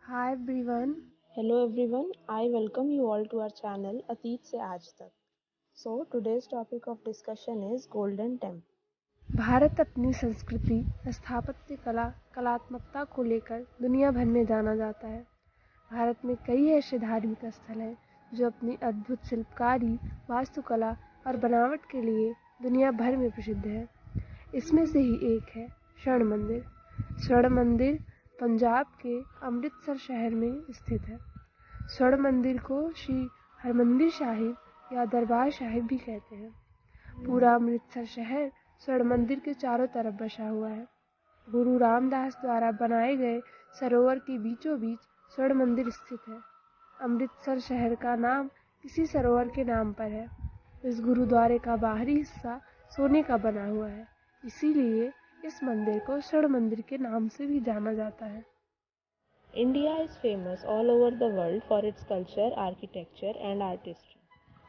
Hi everyone. Hello everyone, I welcome you all to our channel अतीत से आज तक. So today's topic of discussion is Golden Temple. Bharat अपनी संस्कृति, स्थापत्य कला, कलात्मकता को लेकर दुनिया भर में जाना जाता है। भारत में कई ऐसे धार्मिक स्थल हैं जो अपनी अद्भुत शिल्पकारी, वास्तुकला और बनावट के लिए दुनिया भर में प्रसिद्ध है। इसमें से ही एक है स्वर्ण मंदिर। स्वर्ण मंदिर पंजाब के अमृतसर शहर में स्थित है। स्वर्ण मंदिर को श्री हरमंदिर साहिब या दरबार साहिब भी कहते हैं। पूरा अमृतसर शहर स्वर्ण मंदिर के चारों तरफ बसा हुआ है। गुरु रामदास द्वारा बनाए गए सरोवर के बीचों बीच स्वर्ण मंदिर स्थित है। अमृतसर शहर का नाम इसी सरोवर के नाम पर है। इस गुरुद्वारे का बाहरी हिस्सा सोने का बना हुआ है, इसीलिए इस मंदिर को स्वर्ण मंदिर के नाम से भी जाना जाता है। India is famous all over the world for its culture, architecture and artistry.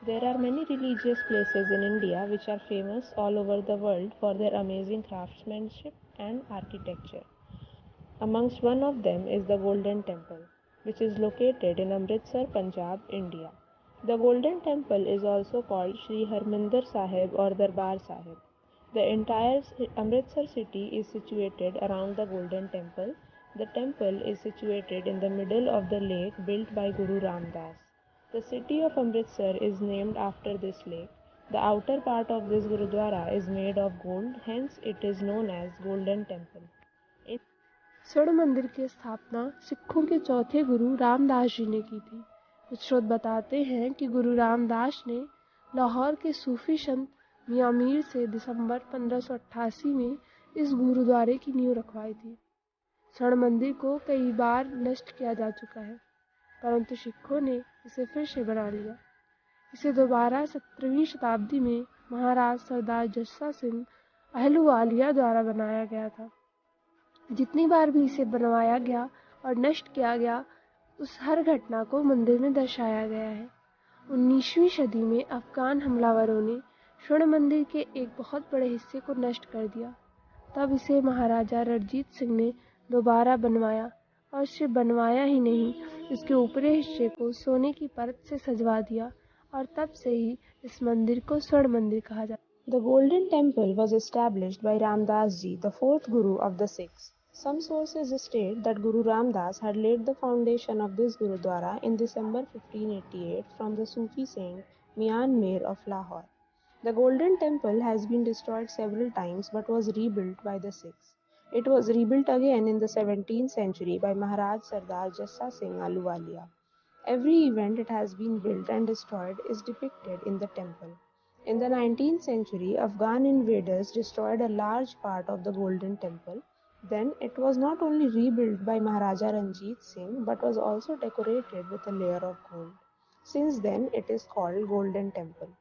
There are many religious places in India which are famous all over the world for their amazing craftsmanship and architecture. Amongst one of them is the Golden Temple, which is located in Amritsar, Punjab, India. The Golden Temple is also called Sri Harmandir Sahib or Darbar Sahib. The entire Amritsar city is situated around the Golden Temple. The temple is situated in the middle of the lake built by Guru Ramdas. The city of Amritsar is named after this lake. The outer part of this Gurudwara is made of gold, hence it is known as Golden Temple. स्वर्ण मंदिर की स्थापना सिखों के चौथे गुरु रामदास जी ने की थी। कुछ स्रोत बताते हैं कि गुरु रामदास ने लाहौर के सूफी संत मियां मीर से दिसंबर 1588 में इस गुरुद्वारे की नींव रखवाई थी। स्वर्ण मंदिर को कई बार नष्ट किया जा चुका है, परंतु सिखों ने इसे फिर से बना लिया। इसे दोबारा 17वीं शताब्दी में महाराज सरदार जस्सा सिंह अहलूवालिया द्वारा बनाया गया था। जितनी बार भी इसे बनवाया गया और नष्ट किया गया, उस हर घटना को मंदिर में दर्शाया गया है। 19वीं सदी में अफगान हमलावरों ने स्वर्ण मंदिर के एक बहुत बड़े हिस्से को नष्ट कर दिया। तब इसे महाराजा रणजीत सिंह ने दोबारा बनवाया, और सिर्फ बनवाया ही नहीं, इसके ऊपरी हिस्से को सोने की परत से सजवा दिया, और तब से ही इस मंदिर को स्वर्ण मंदिर कहा जाता है। The Golden Temple was established by Ramdas Ji, the fourth Guru of the Sikhs. Some sources state that Guru Ramdas had laid the foundation of this Gurudwara in December 1588 from the Sufi saint Mian Mir of Lahore. The Golden Temple has been destroyed several times but was rebuilt by the Sikhs. It was rebuilt again in the 17th century by Maharaj Sardar Jassa Singh Ahluwalia. Every event it has been built and destroyed is depicted in the temple. In the 19th century, Afghan invaders destroyed a large part of the Golden Temple. Then it was not only rebuilt by Maharaja Ranjit Singh but was also decorated with a layer of gold. Since then, it is called Golden Temple.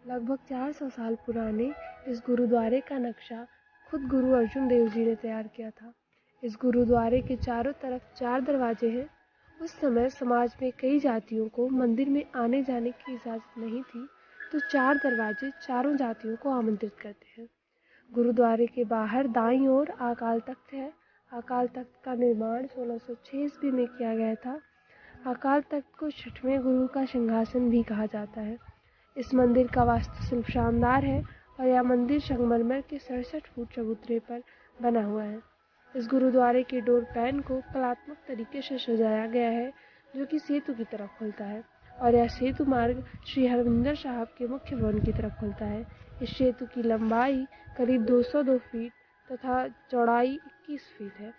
लगभग 400 साल पुराने इस गुरुद्वारे का नक्शा खुद गुरु अर्जुन देव जी ने तैयार किया था। इस गुरुद्वारे के चारों तरफ 4 दरवाजे हैं। उस समय समाज में कई जातियों को मंदिर में आने जाने की इजाज़त नहीं थी, तो 4 दरवाजे चारों जातियों को आमंत्रित करते हैं। गुरुद्वारे के बाहर दाईं ओर अकाल तख्त है। अकाल तख्त का निर्माण 1606 ईस्वी में किया गया था। अकाल तख्त को 6वें गुरु का सिंहासन भी कहा जाता है। इस मंदिर का वास्तुशिल्प शानदार है और यह मंदिर संगमरमर के 67 फुट चबूतरे पर बना हुआ है। इस गुरुद्वारे के डोर पैन को कलात्मक तरीके से सजाया गया है, जो कि सेतु की तरफ खुलता है, और यह सेतु मार्ग श्री हरमंदिर साहिब के मुख्य भवन की तरफ खुलता है। इस सेतु की लंबाई करीब 202 फीट तथा चौड़ाई 21 फीट है।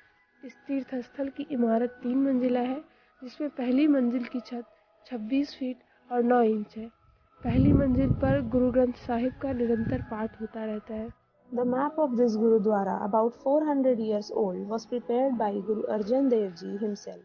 इस तीर्थ स्थल की इमारत 3 मंजिला है, जिसमें पहली मंजिल की छत 26 फीट और 9 इंच है। पहली मंजिल पर गुरु ग्रंथ साहिब का निरंतर पाठ होता रहता है। The map of this Gurudwara, about 400 years old, was prepared by Guru Arjan Dev Ji himself.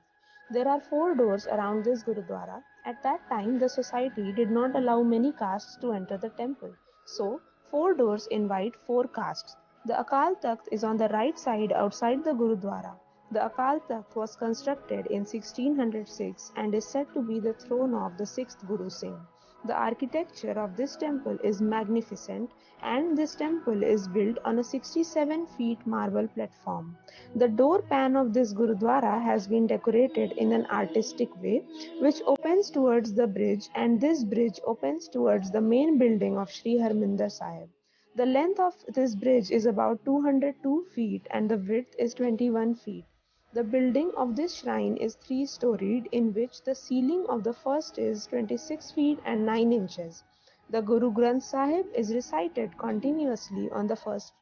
There are 4 doors around this Gurudwara. At that time, the society did not allow many castes to enter the temple. So, 4 doors invite 4 castes. The Akal Takht is on the right side outside the Gurudwara. The Akal Takht was constructed in 1606 and is said to be the throne of the 6th Guru Singh. The architecture of this temple is magnificent, and this temple is built on a 67-feet marble platform. The door pan of this Gurudwara has been decorated in an artistic way, which opens towards the bridge, and this bridge opens towards the main building of Sri Harminder Sahib. The length of this bridge is about 202 feet and the width is 21 feet. The building of this shrine is three-storied, in which the ceiling of the first is 26 feet and 9 inches. The Guru Granth Sahib is recited continuously on the first.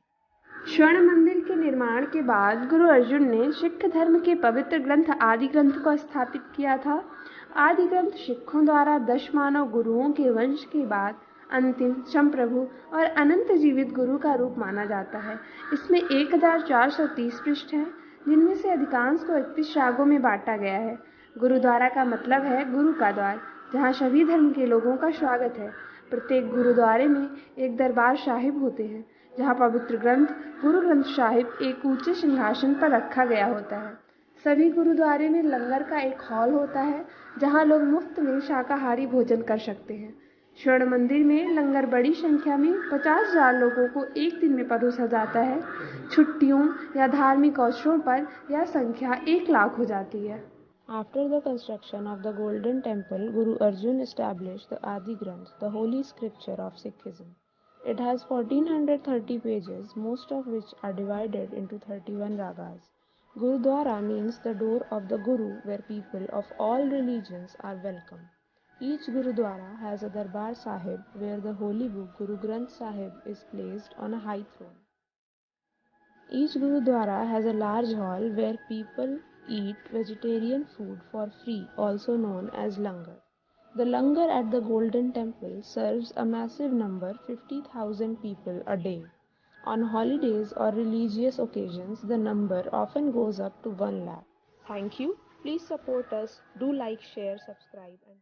स्वर्ण मंदिर के निर्माण के बाद गुरु अर्जुन ने सिख धर्म के पवित्र ग्रंथ आदि ग्रंथ को स्थापित किया था। आदि ग्रंथ सिखों द्वारा 10 मानव गुरुओं के वंश के बाद अंतिम संप्रभु और अनंत जीवित गुरु का रूप माना जाता है। इसमें 1430 पृष्ठ हैं, जिनमें से अधिकांश को 31 रागों में बांटा गया है। गुरुद्वारा का मतलब है गुरु का द्वार, जहाँ सभी धर्म के लोगों का स्वागत है। प्रत्येक गुरुद्वारे में एक दरबार साहिब होते हैं, जहाँ पवित्र ग्रंथ गुरु ग्रंथ साहिब एक ऊंचे सिंहासन पर रखा गया होता है। सभी गुरुद्वारे में लंगर का एक हॉल होता है, जहाँ लोग मुफ्त में शाकाहारी भोजन कर सकते हैं। स्वर्ण मंदिर में लंगर बड़ी संख्या में 50,000 लोगों को एक दिन में परोसा जाता है। छुट्टियों या धार्मिक अवसरों पर यह संख्या 1 लाख हो जाती है। After the construction of the Golden Temple, Guru Arjan established the Adi Granth, the holy scripture of Sikhism. It has 1430 pages, most of which are divided into 31 ragas. Gurudwara means the door of the Guru, where people of all religions are welcome. Each Gurudwara has a Darbar Sahib, where the holy book Guru Granth Sahib is placed on a high throne. Each Gurudwara has a large hall where people eat vegetarian food for free, also known as langar. The langar at the Golden Temple serves a massive number, 50,000 people a day. On holidays or religious occasions, the number often goes up to 1 lakh. Thank you. Please support us. Do like, share, subscribe and